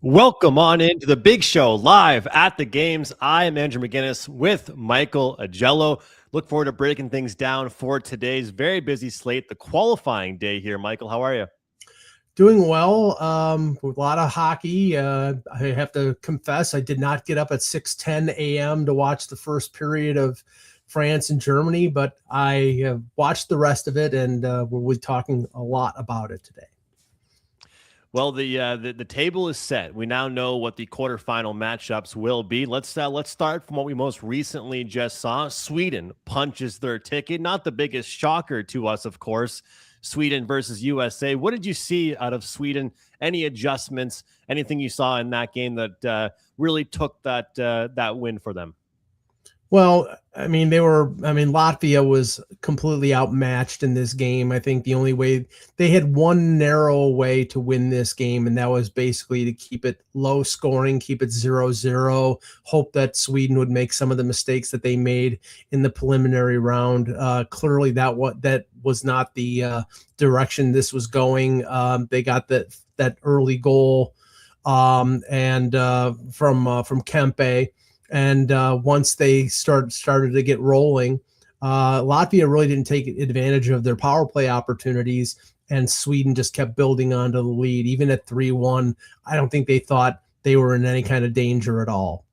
Welcome on into the big show live at the games. I am Andrew McGinnis with Michael Agello. Look forward to breaking things down for today's very busy slate, the qualifying day here. Michael, how are you? Doing well. With a lot of hockey. I have to confess, I did not get up at 6:10 a.m. to watch the first period of France and Germany, but I have watched the rest of it, and we'll be talking a lot about it today. Well, the table is set. We now know what the quarterfinal matchups will be. Let's start from what we most recently just saw. Sweden punches their ticket. Not the biggest shocker to us, of course. Sweden versus USA. What did you see out of Sweden? Any adjustments? Anything you saw in that game that really took that win for them? Well, Latvia was completely outmatched in this game. I think the only way they had one narrow way to win this game, and that was basically to keep it low scoring, keep it 0-0, hope that Sweden would make some of the mistakes that they made in the preliminary round. Clearly that was not the direction this was going. They got that early goal from Kempe. And once they started to get rolling, Latvia really didn't take advantage of their power play opportunities, and Sweden just kept building onto the lead. Even at 3-1, I don't think they thought they were in any kind of danger at all.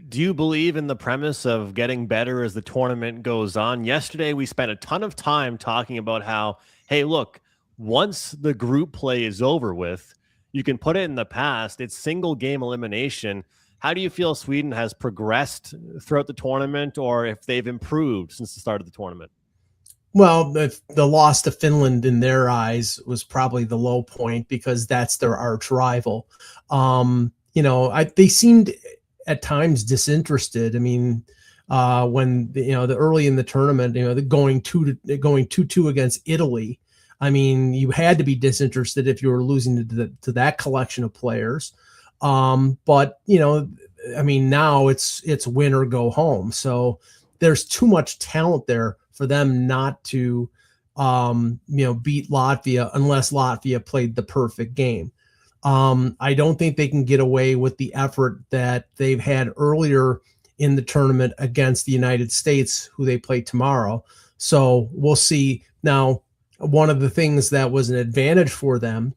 Do you believe in the premise of getting better as the tournament goes on? Yesterday, we spent a ton of time talking about how, hey, look, once the group play is over with, you can put it in the past. It's single game elimination. How do you feel Sweden has progressed throughout the tournament, or if they've improved since the start of the tournament? Well, the loss to Finland in their eyes was probably the low point because that's their arch rival. They seemed at times disinterested. I mean, when the early in the tournament, the going 2-2 against Italy. I mean, you had to be disinterested if you were losing to that collection of players. But now it's win or go home. So there's too much talent there for them not to, beat Latvia unless Latvia played the perfect game. I don't think they can get away with the effort that they've had earlier in the tournament against the United States, who they play tomorrow. So we'll see. Now, one of the things that was an advantage for them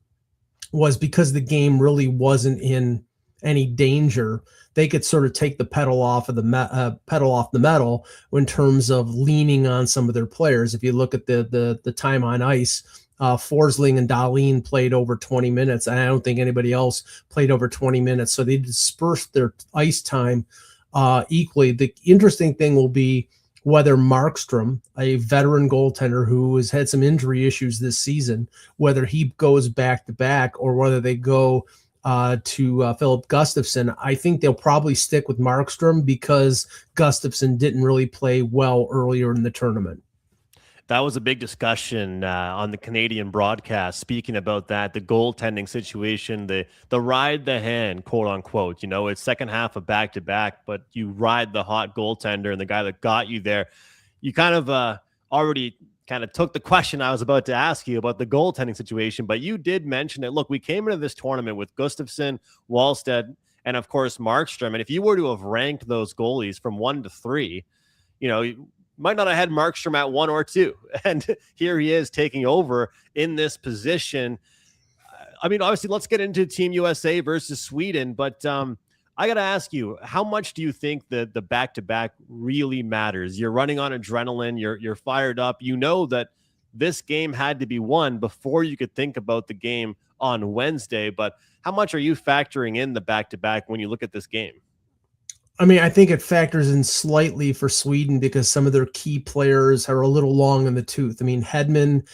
was because the game really wasn't in any danger. They could sort of take the pedal off the metal in terms of leaning on some of their players. If you look at the time on ice, Forsling and Dahlin played over 20 minutes, and I don't think anybody else played over 20 minutes. So they dispersed their ice time equally. The interesting thing will be whether Markstrom, a veteran goaltender who has had some injury issues this season, whether he goes back to back or whether they go to Philip Gustafsson. I think they'll probably stick with Markstrom because Gustafsson didn't really play well earlier in the tournament. That was a big discussion on the Canadian broadcast, speaking about that, the goaltending situation, the ride the hand, quote unquote. It's second half of back-to-back, but you ride the hot goaltender and the guy that got you there. You kind of already kind of took the question I was about to ask you about the goaltending situation, but you did mention it. Look, we came into this tournament with Gustafsson, Wallstedt, and of course Markstrom. And if you were to have ranked those goalies from 1 to 3, you might not have had Markstrom at 1 or 2. And here he is taking over in this position. I mean, obviously, let's get into Team USA versus Sweden, but I got to ask you, how much do you think that the back-to-back really matters? You're running on adrenaline. You're fired up. You know that this game had to be won before you could think about the game on Wednesday. But how much are you factoring in the back-to-back when you look at this game? I mean, I think it factors in slightly for Sweden because some of their key players are a little long in the tooth. I mean, Hedman,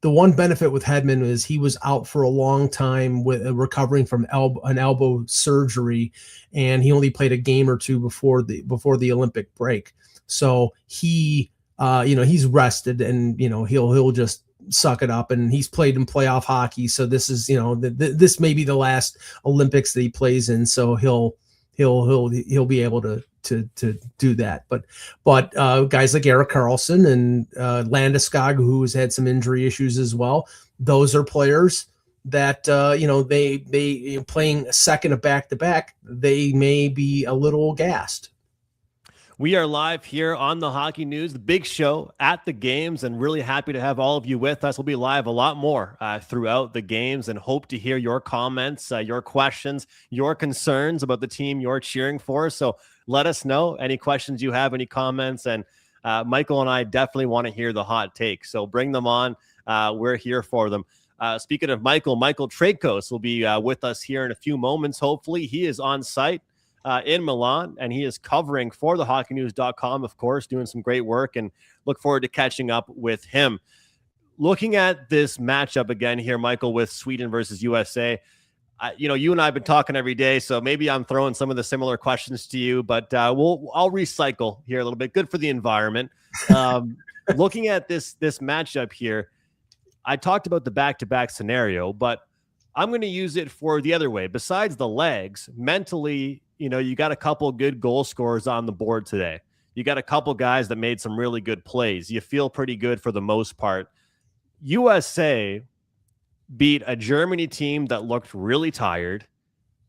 the one benefit with Hedman is he was out for a long time with recovering from an elbow surgery, and he only played a game or two before the Olympic break. So he, he's rested, and he'll just suck it up, and he's played in playoff hockey. So this is, this may be the last Olympics that he plays in. So he'll be able to do that. But guys like Erik Karlsson and Landeskog, who has had some injury issues as well, those are players that they playing a second of back to back, they may be a little gassed. We are live here on the Hockey News, the big show at the games, and really happy to have all of you with us. We'll be live a lot more throughout the games and hope to hear your comments, your questions, your concerns about the team you're cheering for. So let us know any questions you have, any comments, and Michael and I definitely want to hear the hot takes. So bring them on. We're here for them. Speaking of Michael Trejkos will be with us here in a few moments. Hopefully he is on site in Milan, and he is covering for the hockeynews.com, of course, doing some great work, and look forward to catching up with him. Looking at this matchup again here, Michael, with Sweden versus USA, you and I have been talking every day, so maybe I'm throwing some of the similar questions to you, but I'll recycle here a little bit. Good for the environment. Looking at this matchup here, I talked about the back-to-back scenario, but I'm going to use it for the other way. Besides the legs, mentally, you got a couple good goal scorers on the board today. You got a couple guys that made some really good plays. You feel pretty good for the most part. USA beat a Germany team that looked really tired,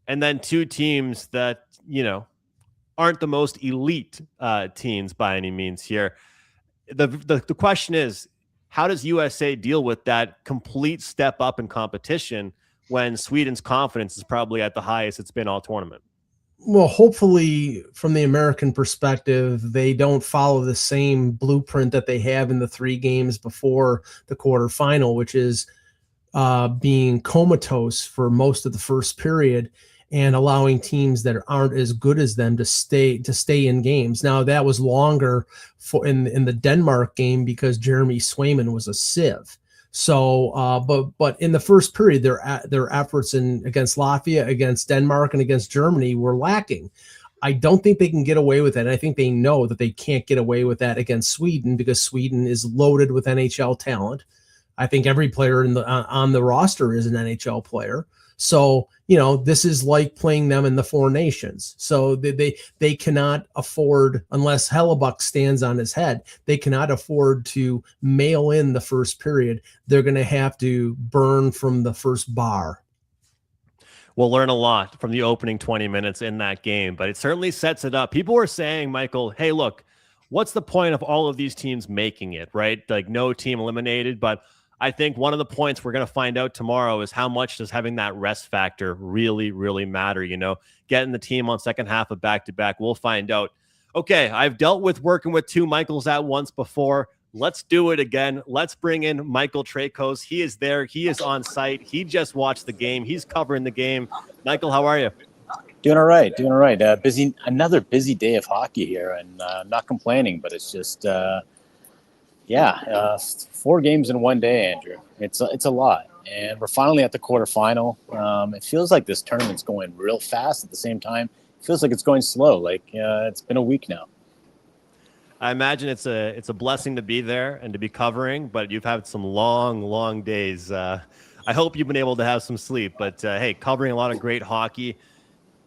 and then two teams that, aren't the most elite teams by any means here. The question is, how does USA deal with that complete step up in competition when Sweden's confidence is probably at the highest it's been all tournament? Well, hopefully from the American perspective, they don't follow the same blueprint that they have in the 3 games before the quarterfinal, which is being comatose for most of the first period and allowing teams that aren't as good as them to stay in games. Now that was longer for in the Denmark game because Jeremy Swayman was a sieve. So, but in the first period, their efforts against Latvia, against Denmark, and against Germany were lacking. I don't think they can get away with it. I think they know that they can't get away with that against Sweden because Sweden is loaded with NHL talent. I think every player on the roster is an NHL player. So, this is like playing them in the 4 nations. So they cannot afford, unless Hellebuck stands on his head, they cannot afford to mail in the first period. They're going to have to burn from the first bar. We'll learn a lot from the opening 20 minutes in that game, but it certainly sets it up. People were saying, Michael, hey, look, what's the point of all of these teams making it, right? Like no team eliminated, but I think one of the points we're going to find out tomorrow is how much does having that rest factor really, really matter, getting the team on second half of back-to-back. We'll find out. Okay, I've dealt with working with 2 Michaels at once before. Let's do it again. Let's bring in Michael Trejkos. He is there. He is on site. He just watched the game. He's covering the game. Michael, how are you? Doing all right. Another busy day of hockey here, and I'm not complaining, but it's just 4 games in one day, Andrew. It's a lot, and we're finally at the quarterfinal. It feels like this tournament's going real fast. At the same time, it feels like it's going slow. Like it's been a week now. I imagine it's a blessing to be there and to be covering, but you've had some long days. I hope you've been able to have some sleep. But hey, covering a lot of great hockey.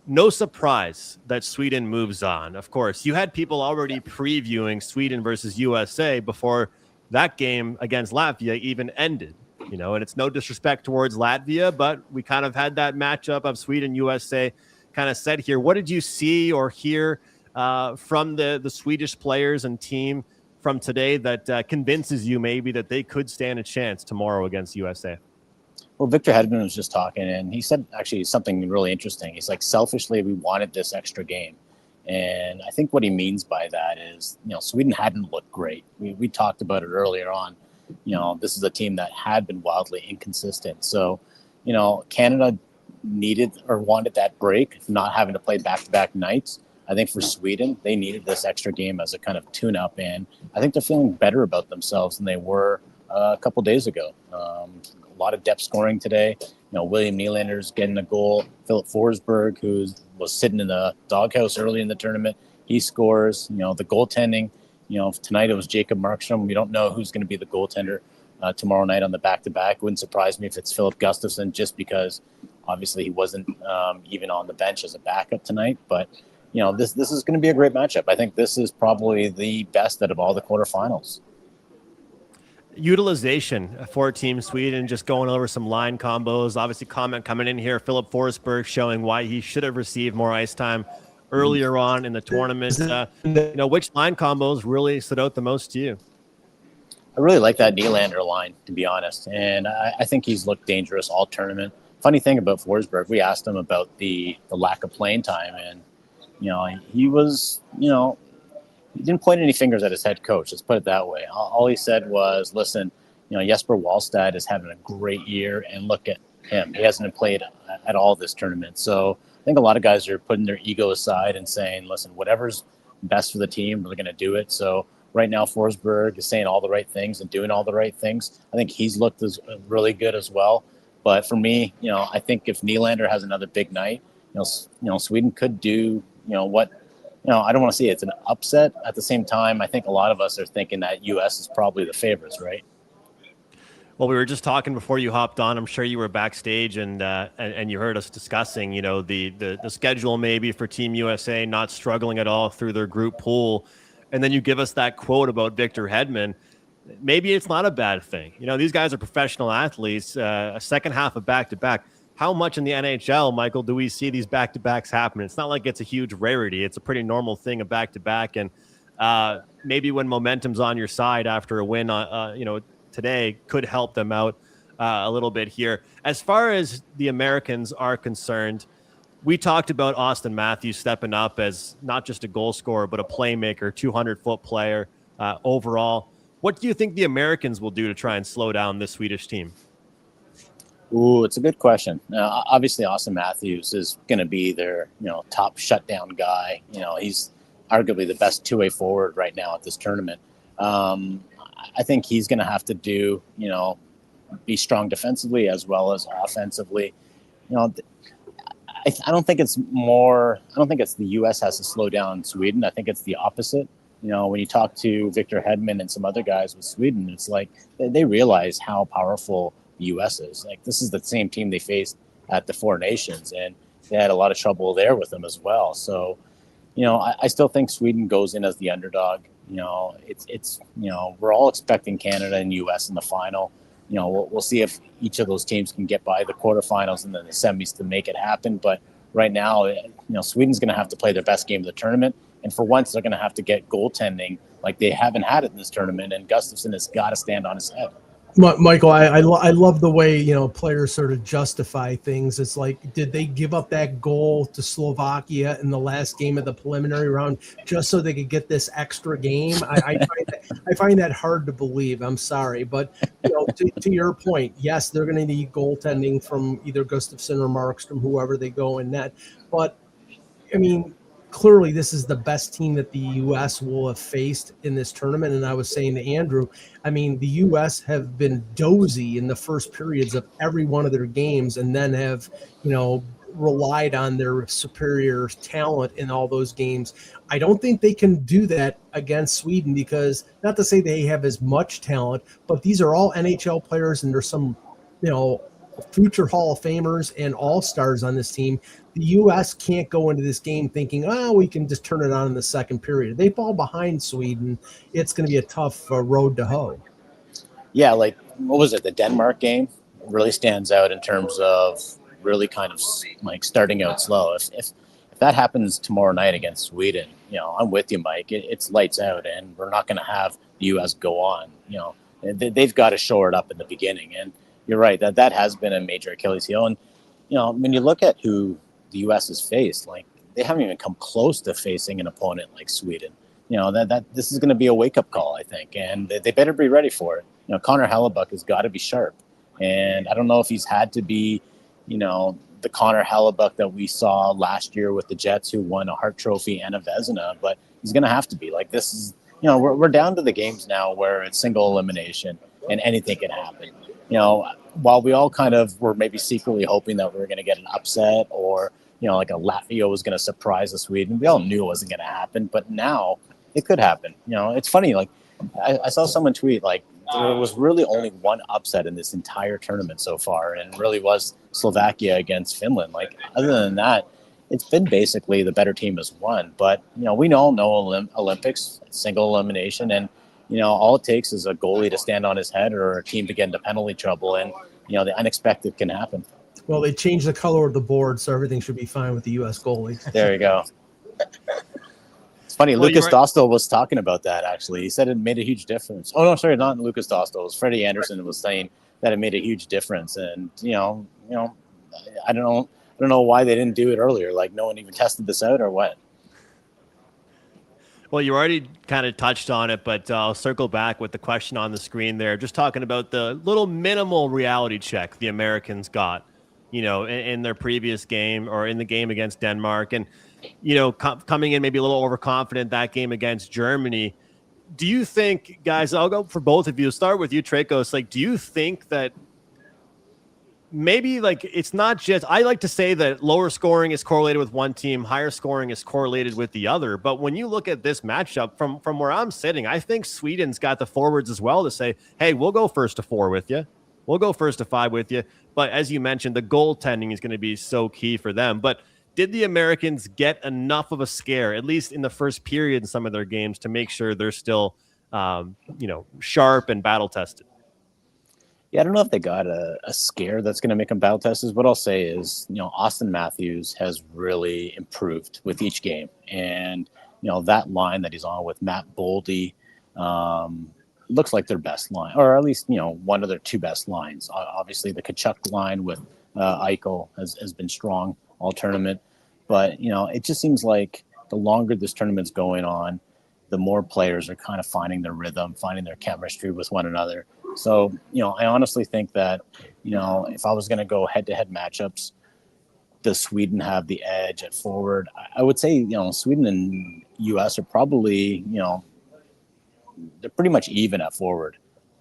No surprise that Sweden moves on. Of course, you had people already previewing Sweden versus USA before that game against Latvia even ended, and it's no disrespect towards Latvia, but we kind of had that matchup of Sweden USA kind of set here. What did you see or hear from the Swedish players and team from today that convinces you maybe that they could stand a chance tomorrow against USA? Well, Victor Hedman was just talking, and he said actually something really interesting. He's like, selfishly, we wanted this extra game. And I think what he means by that is, Sweden hadn't looked great. We talked about it earlier on. This is a team that had been wildly inconsistent. So, Canada needed or wanted that break, not having to play back-to-back nights. I think for Sweden, they needed this extra game as a kind of tune-up, and I think they're feeling better about themselves than they were a couple days ago. A lot of depth scoring today. William Nylander's getting a goal. Philip Forsberg, who was sitting in the doghouse early in the tournament, he scores. The goaltending. Tonight it was Jacob Markstrom. We don't know who's going to be the goaltender tomorrow night on the back-to-back. Wouldn't surprise me if it's Philip Gustafsson, just because obviously he wasn't even on the bench as a backup tonight. But this is going to be a great matchup. I think this is probably the best out of all the quarterfinals. Utilization for Team Sweden, just going over some line combos. Obviously, comment coming in here. Philip Forsberg showing why he should have received more ice time earlier on in the tournament. Which line combos really stood out the most to you? I really like that Nylander line, to be honest. And I think he's looked dangerous all tournament. Funny thing about Forsberg, we asked him about the lack of playing time. And, he was, he didn't point any fingers at his head coach. Let's put it that way. All he said was, listen, Jesper Wallstad is having a great year. And look at him. He hasn't played at all this tournament. So I think a lot of guys are putting their ego aside and saying, listen, whatever's best for the team, we're going to do it. So right now, Forsberg is saying all the right things and doing all the right things. I think he's looked really good as well. But for me, I think if Nylander has another big night, Sweden could do, what, I don't want to say it's an upset. At the same time, I think a lot of us are thinking that U.S. is probably the favorites, right? Well, we were just talking before you hopped on. I'm sure you were backstage and you heard us discussing, the schedule maybe for Team USA not struggling at all through their group pool. And then you give us that quote about Victor Hedman. Maybe it's not a bad thing. These guys are professional athletes, a second half of back-to-back. How much in the NHL, Michael, do we see these back-to-backs happen? It's not like it's a huge rarity. It's a pretty normal thing, a back-to-back. And maybe when momentum's on your side after a win, today could help them out a little bit here. As far as the Americans are concerned, we talked about Austin Matthews stepping up as not just a goal scorer, but a playmaker, 200-foot player overall. What do you think the Americans will do to try and slow down this Swedish team? Ooh, it's a good question. Obviously, Austin Matthews is going to be their, top shutdown guy. He's arguably the best two-way forward right now at this tournament. I think he's going to have to do, be strong defensively as well as offensively. I don't think it's the U.S. has to slow down Sweden. I think it's the opposite. When you talk to Victor Hedman and some other guys with Sweden, it's like they realize how powerful the U.S. is. Like, this is the same team they faced at the Four Nations, and they had a lot of trouble there with them as well. So, I still think Sweden goes in as the underdog. It's we're all expecting Canada and U.S. in the final. We'll see if each of those teams can get by the quarterfinals and then the semis to make it happen. But right now, Sweden's going to have to play their best game of the tournament. And for once, they're going to have to get goaltending like they haven't had it in this tournament. And Gustafsson has got to stand on his head. Michael, I love the way, players sort of justify things. It's like, did they give up that goal to Slovakia in the last game of the preliminary round just so they could get this extra game? I find that hard to believe. I'm sorry. But, to your point, yes, they're going to need goaltending from either Gustafsson or Markstrom, whoever they go in net. But, clearly this is the best team that the U.S. will have faced in this tournament. And I was saying to Andrew, the U.S. have been dozy in the first periods of every one of their games and then have, relied on their superior talent in all those games. I don't think they can do that against Sweden because, not to say they have as much talent, but these are all NHL players and there's some, future Hall of Famers and all-stars on this team. The U.S. can't go into this game thinking, we can just turn it on in the second period. They fall behind Sweden. It's going to be a tough road to hoe. Yeah, like, what was it? The Denmark game really stands out in terms of really kind of like starting out slow. If that happens tomorrow night against Sweden, I'm with you, Mike. It's lights out, and we're not going to have the U.S. go on. They've got to shore it up in the beginning. And you're right, that has been a major Achilles heel. And, when you look at who the U.S. has faced, like, they haven't even come close to facing an opponent like Sweden. That this is going to be a wake-up call, I think, and they better be ready for it. Connor Hellebuck has got to be sharp. And I don't know if he's had to be, the Connor Hellebuck that we saw last year with the Jets, who won a Hart Trophy and a Vezina, but he's going to have to be. Like, this is, we're down to the games now where it's single elimination and anything can happen. While we all kind of were maybe secretly hoping that we were going to get an upset or, like a Latvia was going to surprise the Sweden, we all knew it wasn't going to happen. But now it could happen. It's funny. Like, I saw someone tweet, like, there was really only one upset in this entire tournament so far, and really was Slovakia against Finland. Like, other than that, it's been basically the better team has won. But, we all know Olympics, single elimination, and all it takes is a goalie to stand on his head or a team to get into penalty trouble, and the unexpected can happen. Well, they changed the color of the board, so everything should be fine with the U.S. goalies. There you go. It's funny. Well, Lucas Dostal was talking about that, actually. He said it made a huge difference. Oh, no, sorry, not Lucas Dostal. It was Freddie Anderson was saying that it made a huge difference. And, I don't know why they didn't do it earlier. Like, no one even tested this out or what? Well, you already kind of touched on it, but I'll circle back with the question on the screen there. Just talking about the little minimal reality check the Americans got, in their previous game or in the game against Denmark. And, coming in maybe a little overconfident that game against Germany. Do you think, guys, I'll go for both of you. Start with you, Tracos. Like, do you think that maybe it's not just, I like to say that lower scoring is correlated with one team, higher scoring is correlated with the other. But when you look at this matchup from where I'm sitting, I think Sweden's got the forwards as well to say, hey, we'll go first to 4 with you. We'll go first to 5 with you. But as you mentioned, the goaltending is going to be so key for them. But did the Americans get enough of a scare, at least in the first period in some of their games, to make sure they're still, sharp and battle tested? Yeah, I don't know if they got a scare that's going to make them battle tested. What I'll say is, Austin Matthews has really improved with each game. And, that line that he's on with Matt Boldy looks like their best line, or at least, one of their 2 best lines. Obviously, the Tkachuk line with Eichel has been strong all tournament. But, it just seems like the longer this tournament's going on, the more players are kind of finding their rhythm, finding their chemistry with one another. So, I honestly think that, if I was going to go head-to-head matchups, does Sweden have the edge at forward? I would say, Sweden and U.S. are probably, they're pretty much even at forward.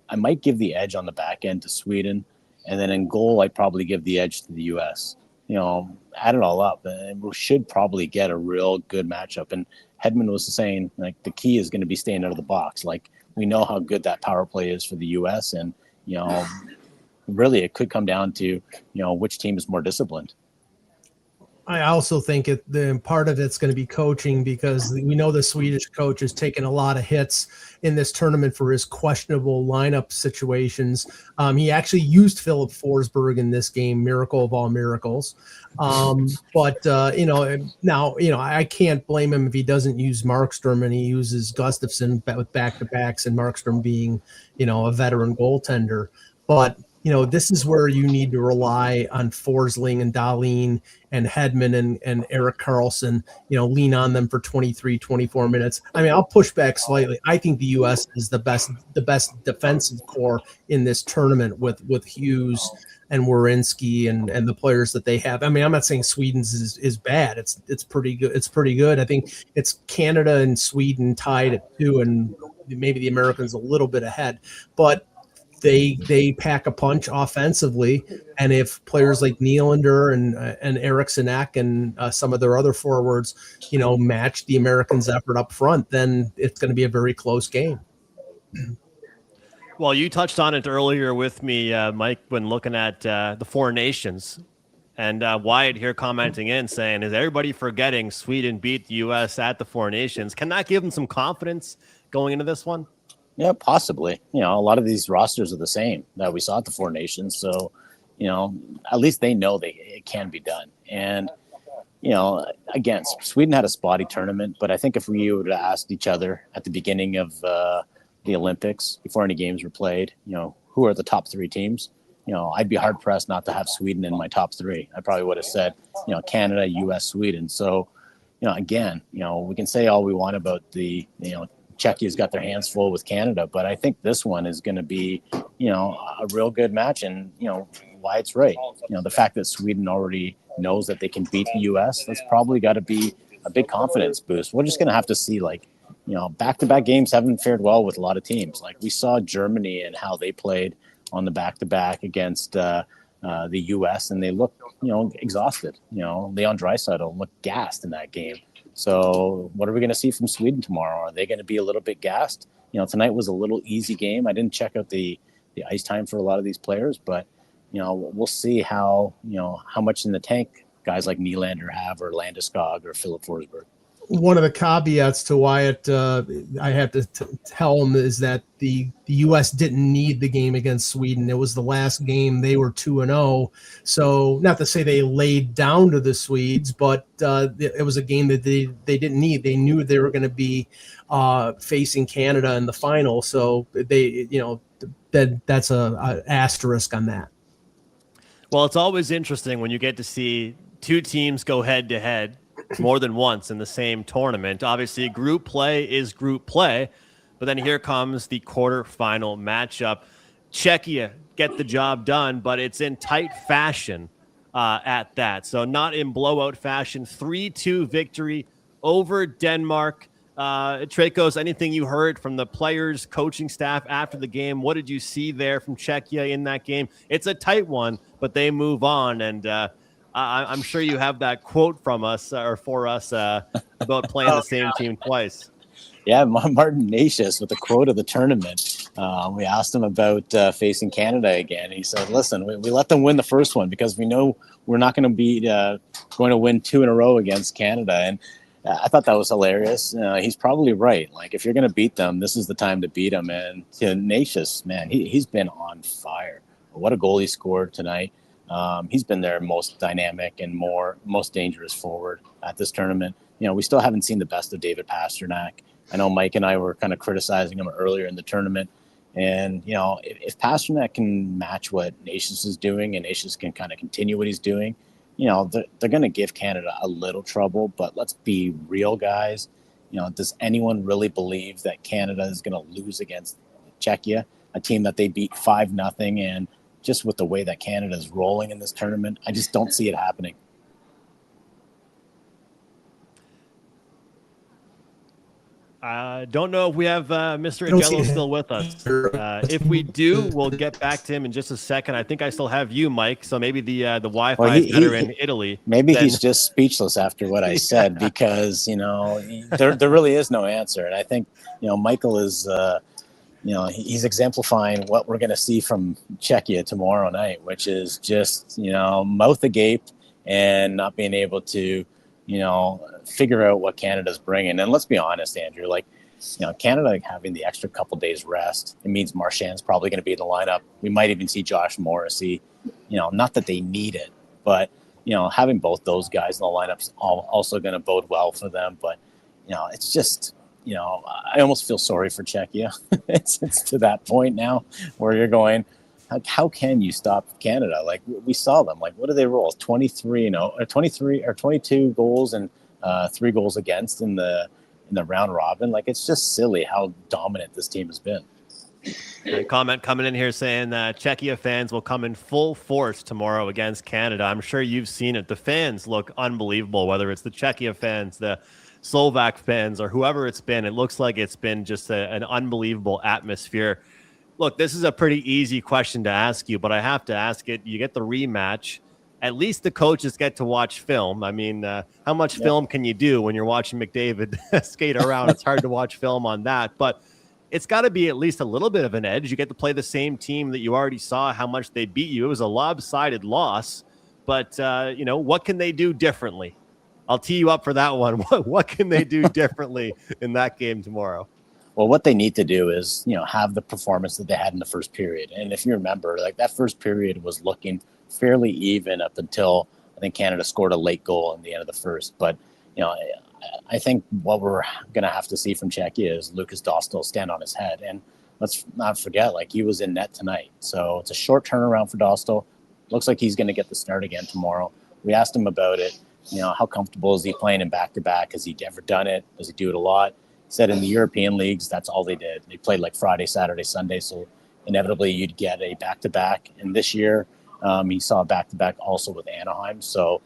I might give the edge on the back end to Sweden, and then in goal, I'd probably give the edge to the U.S. Add it all up, and we should probably get a real good matchup. And Hedman was saying, the key is going to be staying out of the box. We know how good that power play is for the U.S. And, really it could come down to, which team is more disciplined. I also think the part of it's going to be coaching, because we know the Swedish coach has taken a lot of hits in this tournament for his questionable lineup situations. He actually used Philip Forsberg in this game, miracle of all miracles. But now, I can't blame him if he doesn't use Markstrom and he uses Gustafsson with back-to-backs, and Markstrom being, a veteran goaltender. But this is where you need to rely on Forsling and Dahlin and Hedman and Erik Karlsson, lean on them for 23, 24 minutes. I mean, I'll push back slightly. I think the U.S. is the best defensive core in this tournament with Hughes and Werenski and the players that they have. I mean, I'm not saying Sweden's is bad. It's pretty good. It's pretty good. I think it's Canada and Sweden tied at 2, and maybe the Americans a little bit ahead. But they pack a punch offensively, and if players like Nylander and Eriksson Ek and some of their other forwards, match the Americans' effort up front, then it's going to be a very close game. Well, you touched on it earlier with me, Mike, when looking at the 4 nations, and Wyatt here commenting in saying, is everybody forgetting Sweden beat the U.S. at the 4 nations? Can that give them some confidence going into this one? Yeah, possibly. A lot of these rosters are the same that we saw at the 4 nations. So, at least they know it can be done. And, again, Sweden had a spotty tournament, but I think if we would have asked each other at the beginning of the Olympics, before any games were played, who are the top 3 teams? I'd be hard pressed not to have Sweden in my top 3. I probably would have said, Canada, US, Sweden. So, again, we can say all we want about the, Czechia's got their hands full with Canada, but I think this one is going to be, a real good match. And, Wyatt's right. The fact that Sweden already knows that they can beat the U.S., that's probably got to be a big confidence boost. We're just going to have to see, back-to-back games haven't fared well with a lot of teams. We saw Germany and how they played on the back-to-back against the U.S., and they looked, exhausted. Leon Draisaitl looked gassed in that game. So what are we going to see from Sweden tomorrow? Are they going to be a little bit gassed? Tonight was a little easy game. I didn't check out the ice time for a lot of these players, but, we'll see how much in the tank guys like Nylander have, or Landeskog or Philip Forsberg. one of the caveats to Wyatt, I have to tell him, is that the U.S. didn't need the game against Sweden. It was the last game. They were 2-0. So not to say they laid down to the Swedes, but it was a game that they didn't need. They knew they were going to be facing Canada in the final. So they, that's a asterisk on that. Well, it's always interesting when you get to see two teams go head to head more than once in the same tournament. Obviously, group play is group play, but then here comes the quarterfinal matchup. Czechia get the job done, but it's in tight fashion at that. So not in blowout fashion. 3-2 victory over Denmark. Traikos, anything you heard from the players, coaching staff after the game? What did you see there from Czechia in that game? It's a tight one, but they move on, and I'm sure you have that quote from us or for us about playing the same team twice. Yeah, Martin Nashis with the quote of the tournament. We asked him about facing Canada again. He said, listen, we let them win the first one because we know we're not going to be going to win 2 in a row against Canada. And I thought that was hilarious. He's probably right. Like, if you're going to beat them, this is the time to beat them. And Nashis, man, he's been on fire. What a goal he scored tonight. He's been their most dynamic and most dangerous forward at this tournament. We still haven't seen the best of David Pastrnak. I know Mike and I were kind of criticizing him earlier in the tournament. And, if Pastrnak can match what Nashis is doing and Nashis can kind of continue what he's doing, they're going to give Canada a little trouble. But let's be real, guys. Does anyone really believe that Canada is going to lose against Czechia, a team that they beat 5-0? And just with the way that Canada is rolling in this tournament, I just don't see it happening. Don't know if we have Mr. Agello still with us. If we do, we'll get back to him in just a second. I think I still have you, Mike. So maybe the Wi-Fi is better in Italy. Maybe he's just speechless after what I said because there really is no answer. And I think Michael is he's exemplifying what we're going to see from Czechia tomorrow night, which is just mouth agape and not being able to figure out what Canada's bringing. And let's be honest, Andrew, Canada having the extra couple days rest, it means Marchand's probably going to be in the lineup. We might even see Josh Morrissey, not that they need it, but, having both those guys in the lineup is also going to bode well for them. But, it's just, I almost feel sorry for Czechia. It's to that point now where you're going, how can you stop Canada? Like, we saw them. Like, what do they roll? 22 goals and 3 goals against in the round robin. Like, it's just silly how dominant this team has been. A comment coming in here saying that Czechia fans will come in full force tomorrow against Canada. I'm sure you've seen it. The fans look unbelievable, whether it's the Czechia fans, the Slovak fans, or whoever it's been. It looks like it's been just an unbelievable atmosphere. Look, this is a pretty easy question to ask you, but I have to ask it. You get the rematch. At least the coaches get to watch film. I mean, how much film can you do when you're watching McDavid skate around? It's hard to watch film on that, but it's got to be at least a little bit of an edge. You get to play the same team that you already saw how much they beat you. It was a lopsided loss, but, what can they do differently? I'll tee you up for that one. What can they do differently in that game tomorrow? Well, what they need to do is, have the performance that they had in the first period. And if you remember, that first period was looking fairly even up until I think Canada scored a late goal in the end of the first. But, I think what we're going to have to see from Czechia is Lucas Dostal stand on his head. And let's not forget, he was in net tonight. So it's a short turnaround for Dostal. Looks like he's going to get the start again tomorrow. We asked him about it. How comfortable is he playing in back-to-back? Has he ever done it? Does he do it a lot? Said in the European leagues, that's all they did. They played Friday, Saturday, Sunday. So inevitably you'd get a back-to-back. And this year he saw a back-to-back also with Anaheim. So,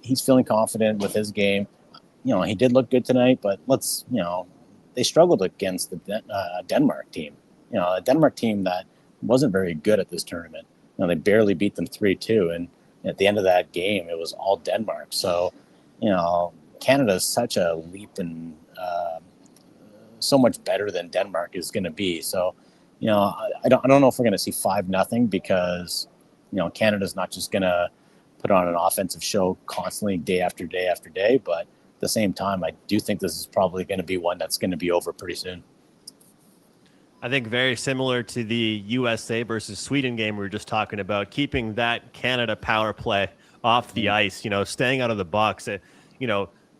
he's feeling confident with his game. He did look good tonight, but they struggled against the Denmark team. A Denmark team that wasn't very good at this tournament. They barely beat them 3-2. And at the end of that game, it was all Denmark. So, Canada is such a leap and so much better than Denmark is going to be. So, I don't know if we're going to see 5-0 because, Canada's not just going to put on an offensive show constantly day after day after day, but at the same time, I do think this is probably going to be one that's going to be over pretty soon. I think very similar to the USA versus Sweden game we were just talking about, keeping that Canada power play off the ice, staying out of the box.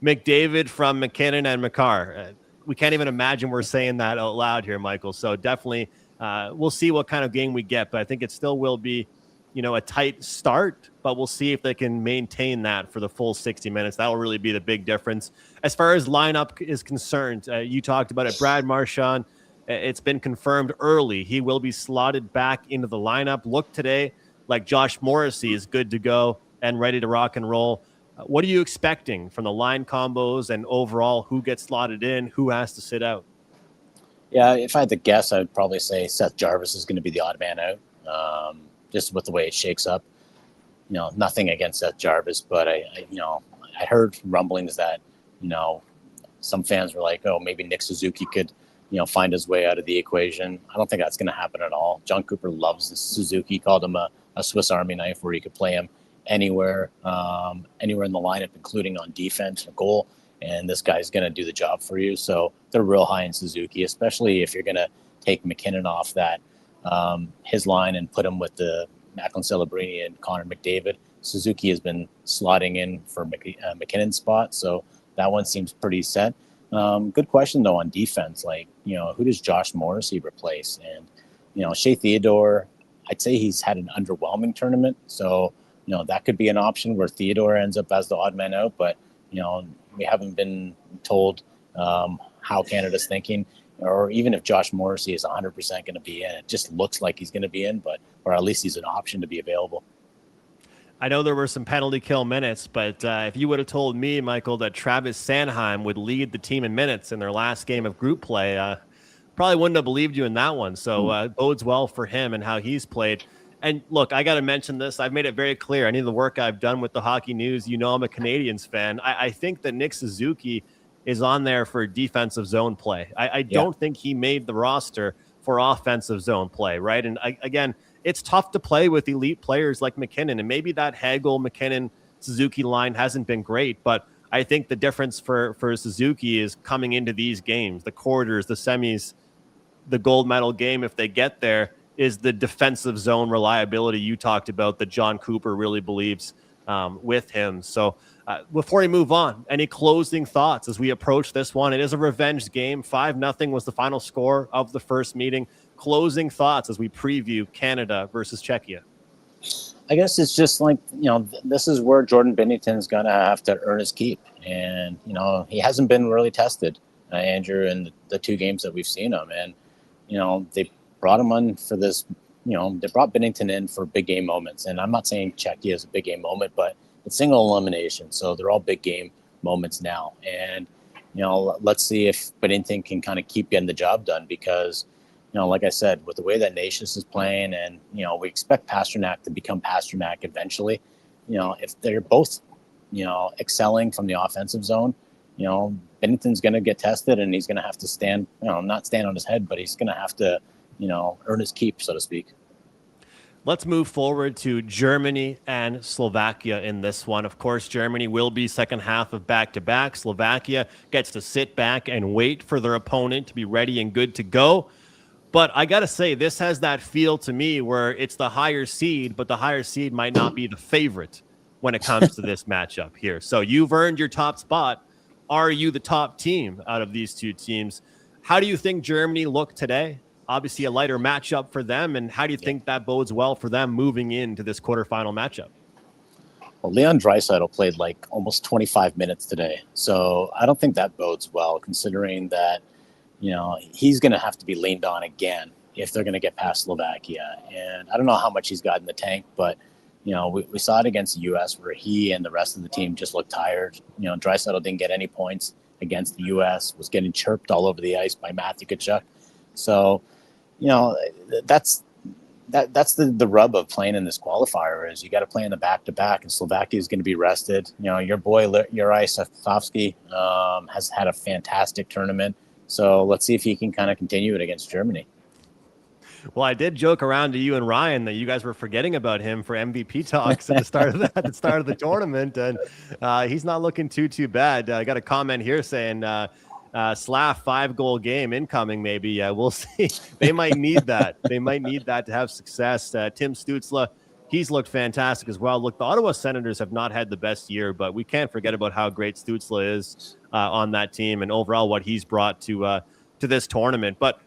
McDavid from McKinnon and Makar. We can't even imagine we're saying that out loud here, Michael. So definitely we'll see what kind of game we get, but I think it still will be, a tight start, but we'll see if they can maintain that for the full 60 minutes. That will really be the big difference. As far as lineup is concerned, you talked about it, Brad Marchand. It's been confirmed early. He will be slotted back into the lineup. Look today like Josh Morrissey is good to go and ready to rock and roll. What are you expecting from the line combos and overall who gets slotted in, who has to sit out? Yeah, if I had to guess, I would probably say Seth Jarvis is going to be the odd man out, just with the way it shakes up. Nothing against Seth Jarvis, but I heard rumblings that, some fans were like, oh, maybe Nick Suzuki could, find his way out of the equation. I don't think that's going to happen at all. John Cooper loves Suzuki, called him a Swiss Army knife where he could play him anywhere in the lineup, including on defense or goal. And this guy's going to do the job for you. So they're real high in Suzuki, especially if you're going to take McKinnon off that his line and put him with the Macklin Celebrini and Connor McDavid. Suzuki has been slotting in for McKinnon's spot. So that one seems pretty set. Good question, though, on defense. Like, who does Josh Morrissey replace? And, Shea Theodore, I'd say he's had an underwhelming tournament. So, that could be an option where Theodore ends up as the odd man out. But, we haven't been told how Canada's thinking, or even if Josh Morrissey is 100% going to be in. It just looks like he's going to be in, or at least he's an option to be available. I know there were some penalty kill minutes, but if you would have told me, Michael, that Travis Sanheim would lead the team in minutes in their last game of group play, probably wouldn't have believed you in that one. So it bodes well for him and how he's played. And look, I got to mention this. I've made it very clear. I need the work I've done with the Hockey News. I'm a Canadiens fan. I think that Nick Suzuki is on there for defensive zone play. I don't think he made the roster for offensive zone play, right? And again, it's tough to play with elite players like McKinnon, and maybe that Hagel, McKinnon, Suzuki line hasn't been great, but I think the difference for Suzuki is coming into these games, the quarters, the semis, the gold medal game, if they get there, is the defensive zone reliability you talked about that John Cooper really believes with him. So before we move on, any closing thoughts as we approach this one? It is a revenge game. 5-0 was the final score of the first meeting. Closing thoughts as we preview Canada versus Czechia. I guess it's just like, this is where Jordan Binnington's going to have to earn his keep. And, he hasn't been really tested, Andrew, in the two games that we've seen him. And, they brought him on for this, they brought Binnington in for big game moments. And I'm not saying Czechia is a big game moment, but it's single elimination. So they're all big game moments now. And, let's see if Binnington can kind of keep getting the job done because, like I said, with the way that Nations is playing and, we expect Pasternak to become Pasternak eventually, if they're both, excelling from the offensive zone, Binnington's going to get tested and he's going to have to stand, not stand on his head, but he's going to have to, earn his keep, so to speak. Let's move forward to Germany and Slovakia in this one. Of course, Germany will be second half of back-to-back. Slovakia gets to sit back and wait for their opponent to be ready and good to go. But I got to say, this has that feel to me where it's the higher seed, but the higher seed might not be the favorite when it comes to this matchup here. So you've earned your top spot. Are you the top team out of these two teams? How do you think Germany look today? Obviously a lighter matchup for them. And how do you think that bodes well for them moving into this quarterfinal matchup? Well, Leon Draisaitl played like almost 25 minutes today. So I don't think that bodes well, considering that, he's going to have to be leaned on again if they're going to get past Slovakia. And I don't know how much he's got in the tank, but, we saw it against the U.S. where he and the rest of the team just looked tired. Draisaitl didn't get any points against the U.S., was getting chirped all over the ice by Matthew Tkachuk. So, that's the rub of playing in this qualifier is you got to play in the back-to-back, and Slovakia is going to be rested. Your boy Juraj Slavkovsky has had a fantastic tournament. So let's see if he can kind of continue it against Germany. Well, I did joke around to you and Ryan that you guys were forgetting about him for MVP talks at the start of at the start of the tournament, and he's not looking too bad. I got a comment here saying Slav 5-goal game incoming. Maybe we'll see. They might need that. They might need that to have success. Tim Stützle, he's looked fantastic as well. Look, the Ottawa Senators have not had the best year, but we can't forget about how great Stützle is on that team and overall what he's brought to this tournament. But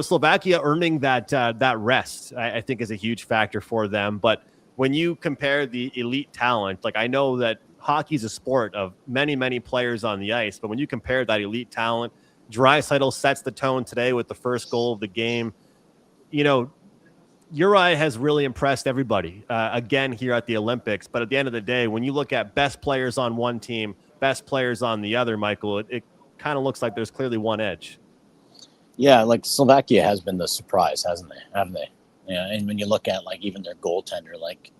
Slovakia earning that rest, I think, is a huge factor for them. But when you compare the elite talent, like I know that hockey is a sport of many, many players on the ice, but when you compare that elite talent, Draisaitl sets the tone today with the first goal of the game. Uri has really impressed everybody again here at the Olympics. But at the end of the day, when you look at best players on one team, best players on the other, Michael, it kind of looks like there's clearly one edge. Yeah, like Slovakia has been the surprise, haven't they? Yeah, and when you look at like even their goaltender, like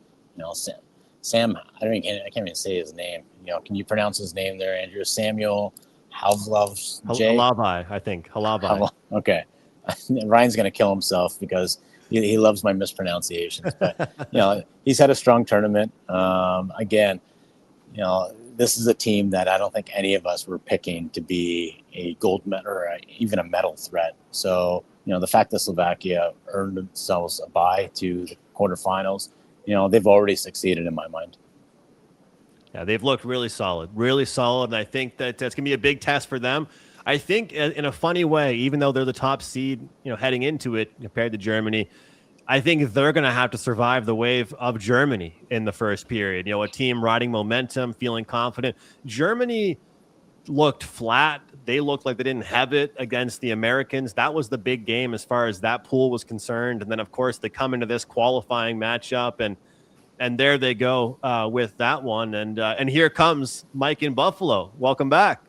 Sam, I can't even say his name. Can you pronounce his name there, Andrew? Samuel Halavai, I think. Halavai. Okay, Ryan's gonna kill himself because he loves my mispronunciations. But he's had a strong tournament. Again, this is a team that I don't think any of us were picking to be a gold medal or even a medal threat. So, the fact that Slovakia earned themselves a bye to the quarterfinals, they've already succeeded in my mind. Yeah, they've looked really solid. And I think that that's going to be a big test for them. I think in a funny way, even though they're the top seed, heading into it compared to Germany, I think they're going to have to survive the wave of Germany in the first period. A team riding momentum, feeling confident. Germany looked flat. They looked like they didn't have it against the Americans. That was the big game as far as that pool was concerned. And then, of course, they come into this qualifying matchup, and there they go with that one. And here comes Mike in Buffalo. Welcome back.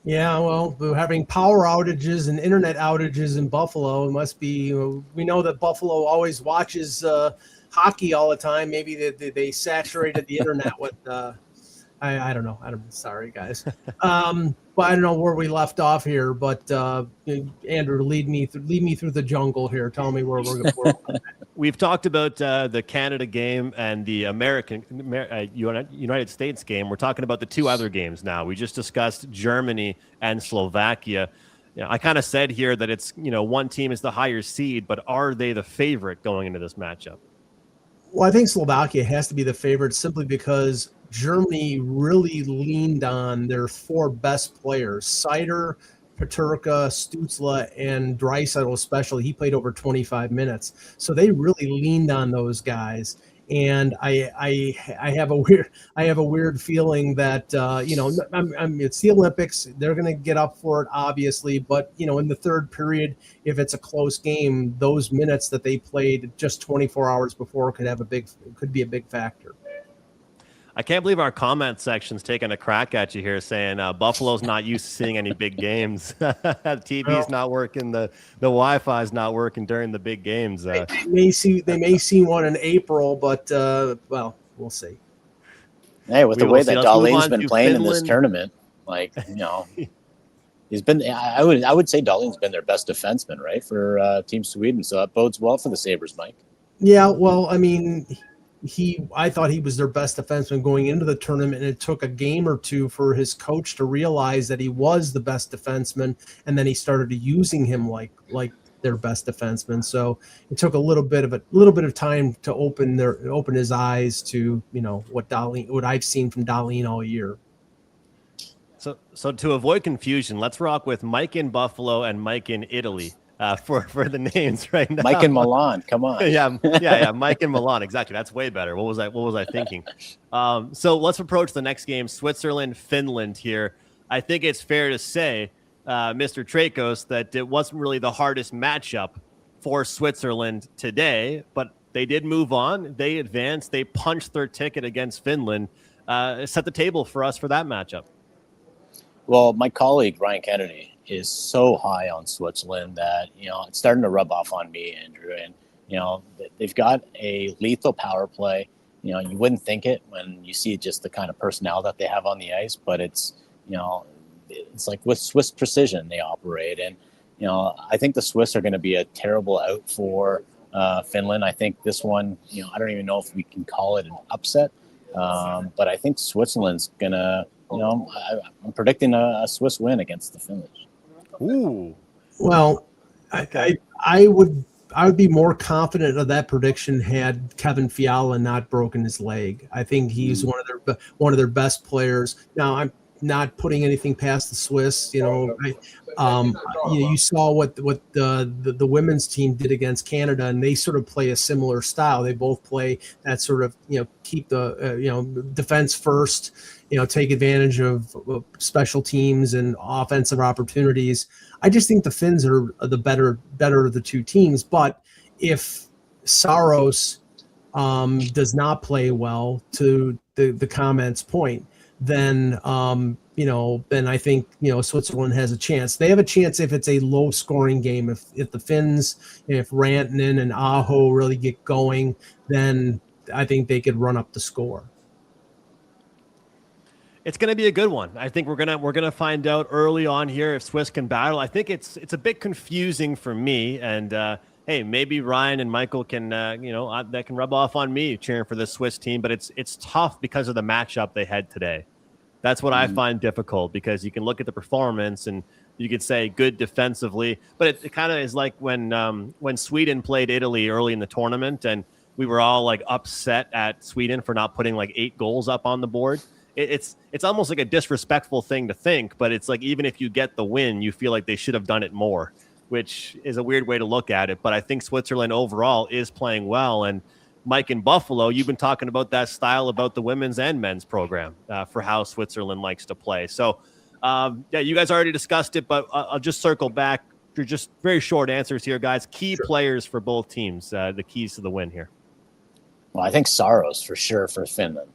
Yeah, well, we're having power outages and internet outages in Buffalo. It must be, we know that Buffalo always watches hockey all the time. Maybe they saturated the internet with, I don't know. Sorry, guys. But I don't know where we left off here. But Andrew, lead me through the jungle here. Tell me where we're going. We've talked about the Canada game and the United States game. We're talking about the two other games now. We just discussed Germany and Slovakia. I kind of said here that it's, one team is the higher seed, but are they the favorite going into this matchup? Well, I think Slovakia has to be the favorite simply because Germany really leaned on their four best players, Seider, Peterka, Stützle, and Draisaitl especially. He played over 25 minutes. So they really leaned on those guys. And I have a weird feeling that it's the Olympics. They're going to get up for it, obviously. But in the third period, if it's a close game, those minutes that they played just 24 hours before could be a big factor. I can't believe our comment section's taking a crack at you here, saying Buffalo's not used to seeing any big games. TV's not working, the Wi-Fi is not working during the big games. They may see one in April, but we'll see. Hey, with the way that Dahlin's been playing in this tournament, he's been. I would say Dahlin's been their best defenseman, right, for Team Sweden. So that bodes well for the Sabres, Mike. Yeah, well, I mean. I thought he was their best defenseman going into the tournament, and it took a game or two for his coach to realize that he was the best defenseman, and then he started using him like their best defenseman. So it took a little bit of time to open his eyes to what I've seen from Dahlin all year. So to avoid confusion, let's rock with Mike in Buffalo and Mike in Italy. For the names right now. Mike in Milan, come on. Yeah, Mike in Milan, exactly. That's way better. What was I thinking? So let's approach the next game, Switzerland, Finland here. I think it's fair to say, Mr. Trakos, that it wasn't really the hardest matchup for Switzerland today, but they did move on. They advanced. They punched their ticket against Finland, set the table for us for that matchup. Well, my colleague, Ryan Kennedy, is so high on Switzerland that, it's starting to rub off on me, Andrew. And, they've got a lethal power play. You wouldn't think it when you see just the kind of personnel that they have on the ice, but it's like with Swiss precision they operate. And, I think the Swiss are going to be a terrible out for Finland. I think this one, I don't even know if we can call it an upset, but I think Switzerland's going to, I'm predicting a Swiss win against the Finnish. Ooh. Well, I would be more confident of that prediction had Kevin Fiala not broken his leg. I think he's one of their best players. Now, I'm not putting anything past the Swiss. You saw what the women's team did against Canada, and they sort of play a similar style. They both play that sort of keep the defense first. Take advantage of special teams and offensive opportunities. I just think the Finns are the better of the two teams. But if Saros does not play well, to the comments point, then then I think Switzerland has a chance. They have a chance if it's a low scoring game. If the Finns, if Rantanen and Aho really get going, then I think they could run up the score. It's going to be a good one. I think we're gonna find out early on here if Swiss can battle. I think it's a bit confusing for me, and hey, maybe Ryan and Michael can that can rub off on me cheering for the Swiss team, but it's tough because of the matchup they had today. That's what I find difficult, because you can look at the performance and you could say good defensively, but it kind of is like when Sweden played Italy early in the tournament, and we were all like upset at Sweden for not putting like 8 goals up on the board. It's almost like a disrespectful thing to think, but it's like even if you get the win, you feel like they should have done it more, which is a weird way to look at it. But I think Switzerland overall is playing well. And Mike, in Buffalo, you've been talking about that style about the women's and men's program for how Switzerland likes to play. So, you guys already discussed it, but I'll just circle back for just very short answers here, guys. Key players for both teams, the keys to the win here. Well, I think Saros for sure for Finland.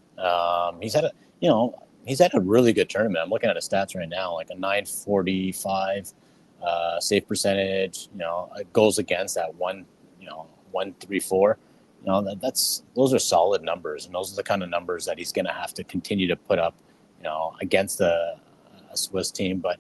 He's had a really good tournament. I'm looking at his stats right now, like a 945 save percentage, goals against at 134. Those are solid numbers, and those are the kind of numbers that he's going to have to continue to put up, against a Swiss team. But,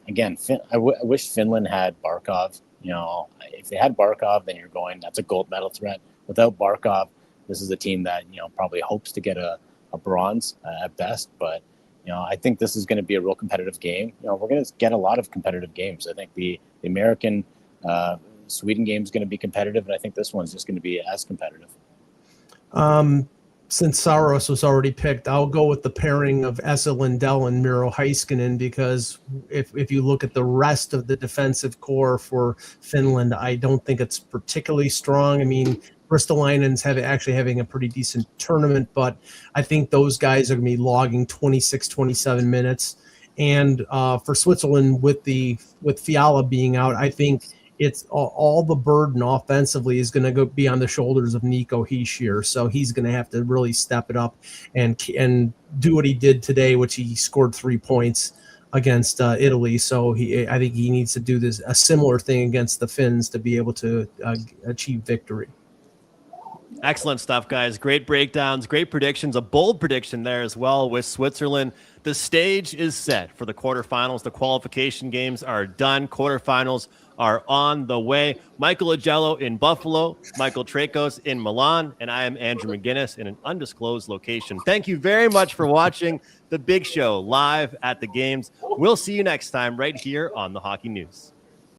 again, I wish Finland had Barkov. If they had Barkov, then you're going, that's a gold medal threat. Without Barkov, this is a team that, probably hopes to get a bronze at best. But, I think this is going to be a real competitive game. We're going to get a lot of competitive games. I think the American Sweden game is going to be competitive, and I think this one's just going to be as competitive. Since Saros was already picked, I'll go with the pairing of Esa Lindell and Miro Heiskanen, because if you look at the rest of the defensive core for Finland, I don't think it's particularly strong. I mean, Ristolainen's actually having a pretty decent tournament, but I think those guys are going to be logging 26, 27 minutes. And for Switzerland, with Fiala being out, I think it's all the burden offensively is going to be on the shoulders of Nico Hischier. So he's going to have to really step it up and do what he did today, which he scored 3 points against Italy. So I think he needs to do a similar thing against the Finns to be able to achieve victory. Excellent stuff, guys. Great breakdowns, great predictions, a bold prediction there as well with Switzerland. The stage is set for the quarterfinals. The qualification games are done. Quarterfinals are on the way. Michael Augello in Buffalo, Michael Trakos in Milan, and I am Andrew McGinnis in an undisclosed location. Thank you very much for watching The Big Show live at the games. We'll see you next time right here on the Hockey News.